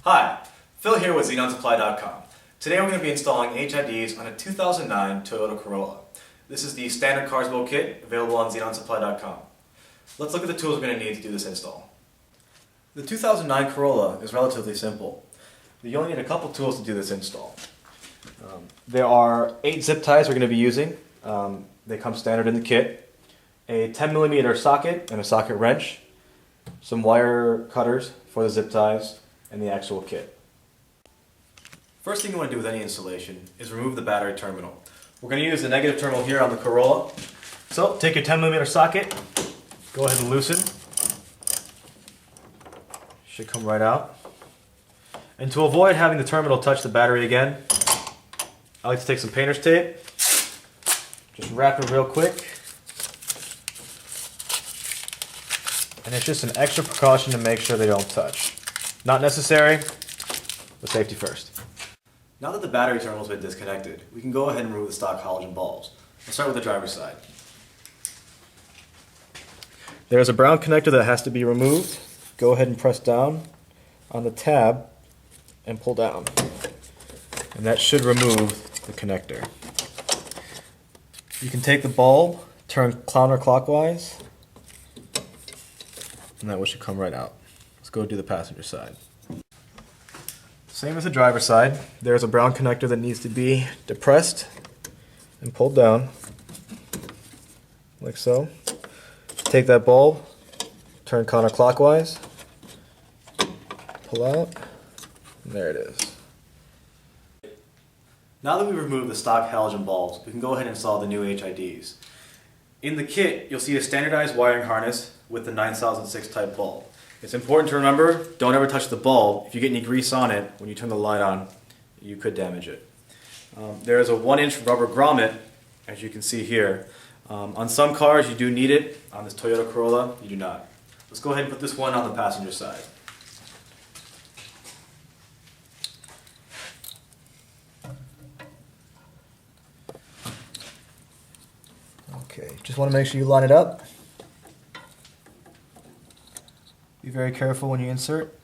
Hi, Phil here with XenonSupply.com. Today we're going to be installing HIDs on a 2009 Toyota Corolla. This is the standard Carswell kit available on XenonSupply.com. Let's look at the tools we're going to need to do this install. The 2009 Corolla is relatively simple. You only need a couple tools to do this install. There are 8 zip ties we're going to be using. They come standard in the kit. A 10mm socket and a socket wrench. Some wire cutters for the zip ties and the actual kit. First thing you want to do with any installation is remove the battery terminal. We're going to use the negative terminal here on the Corolla. So take your 10mm socket, go ahead and loosen. Should come right out. And to avoid having the terminal touch the battery again, I like to take some painter's tape, just wrap it real quick. And it's just an extra precaution to make sure they don't touch. Not necessary, but safety first. Now that the battery terminal's been disconnected, we can go ahead and remove the stock halogen bulbs. Let's start with the driver's side. There's a brown connector that has to be removed. Go ahead and press down on the tab and pull down. And that should remove the connector. You can take the bulb, turn counterclockwise, and that should come right out. Let's go do the passenger side. Same as the driver's side. There's a brown connector that needs to be depressed and pulled down, like so. Take that bulb, turn counterclockwise, pull out, and there it is. Now that we've removed the stock halogen bulbs, we can go ahead and install the new HIDs. In the kit, you'll see a standardized wiring harness with the 9006 type bulb. It's important to remember, don't ever touch the bulb. If you get any grease on it, when you turn the light on, you could damage it. There is a 1-inch rubber grommet, as you can see here. On some cars you do need it. On this Toyota Corolla, you do not. Let's go ahead and put this one on the passenger side. Okay, just want to make sure you line it up. Be very careful when you insert.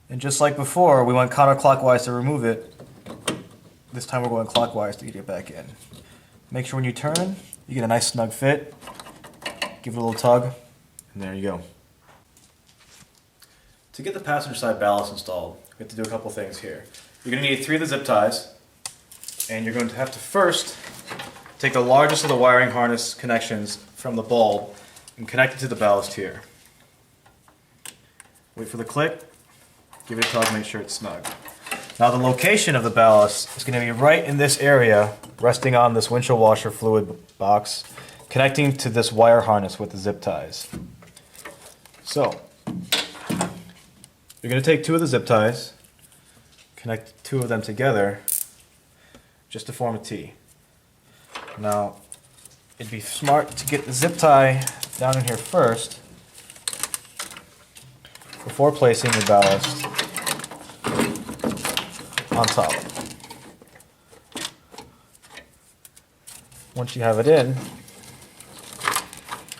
And just like before, we went counterclockwise to remove it. This time we're going clockwise to get it back in. Make sure when you turn, you get a nice snug fit. Give it a little tug, and there you go. To get the passenger side ballast installed, we have to do a couple things here. You're going to need 3 of the zip ties, and you're going to have to first take the largest of the wiring harness connections from the bulb and connect it to the ballast here. Wait for the click, give it a tug, make sure it's snug. Now the location of the ballast is going to be right in this area, resting on this windshield washer fluid box, connecting to this wire harness with the zip ties. So, you're going to take 2 of the zip ties, connect 2 of them together, just to form a T. Now, it'd be smart to get the zip tie down in here first, before placing the ballast on top. Once you have it in,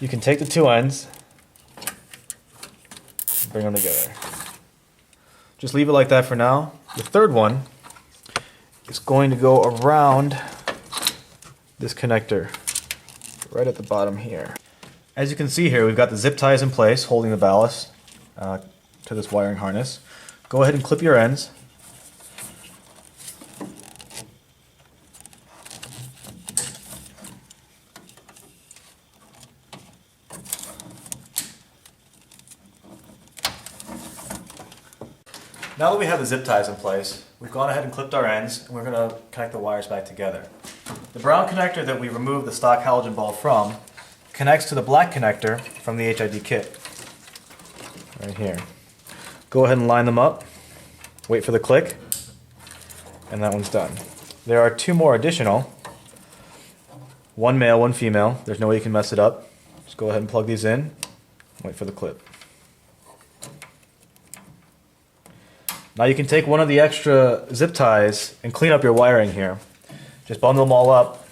you can take the 2 ends and bring them together. Just leave it like that for now. The third one is going to go around this connector right at the bottom here. As you can see here, we've got the zip ties in place holding the ballast to this wiring harness. Go ahead and clip your ends. Now that we have the zip ties in place, we've gone ahead and clipped our ends, and we're going to connect the wires back together. The brown connector that we removed the stock halogen bulb from connects to the black connector from the HID kit. Right here. Go ahead and line them up, wait for the click, and that one's done. There are 2 more additional, 1 male, 1 female. There's no way you can mess it up. Just go ahead and plug these in, wait for the clip. Now you can take one of the extra zip ties and clean up your wiring here. Just bundle them all up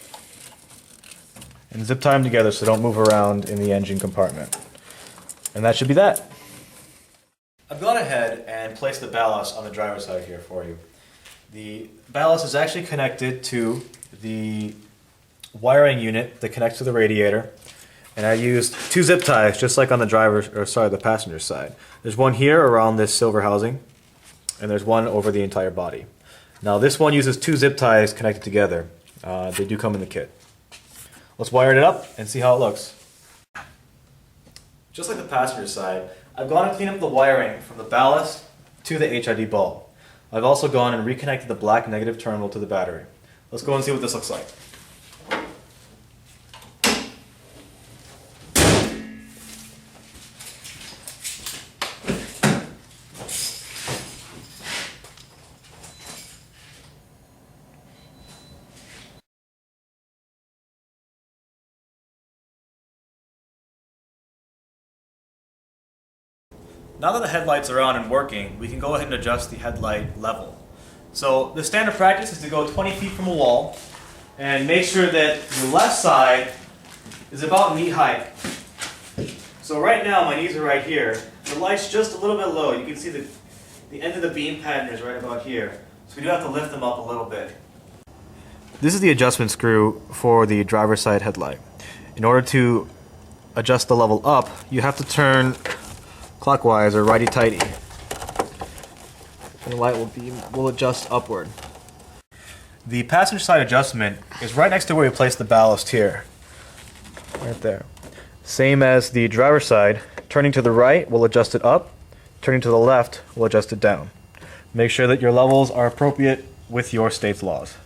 and zip tie them together so they don't move around in the engine compartment. And that should be that. I've gone ahead and placed the ballast on the driver's side here for you. The ballast is actually connected to the wiring unit that connects to the radiator, and I used 2 zip ties just like on the the passenger side. There's one here around this silver housing, and there's one over the entire body. Now this one uses 2 zip ties connected together. They do come in the kit. Let's wire it up and see how it looks. Just like the passenger side, I've gone and cleaned up the wiring from the ballast to the HID bulb. I've also gone and reconnected the black negative terminal to the battery. Let's go and see what this looks like. Now that the headlights are on and working, we can go ahead and adjust the headlight level. So the standard practice is to go 20 feet from a wall and make sure that the left side is about knee height. So right now my knees are right here. The light's just a little bit low. You can see the end of the beam pattern is right about here. So we do have to lift them up a little bit. This is the adjustment screw for the driver's side headlight. In order to adjust the level up, you have to turn clockwise or righty-tighty, and the light will adjust upward. The passenger side adjustment is right next to where we place the ballast here, right there. Same as the driver's side. Turning to the right will adjust it up, turning to the left will adjust it down. Make sure that your levels are appropriate with your state's laws.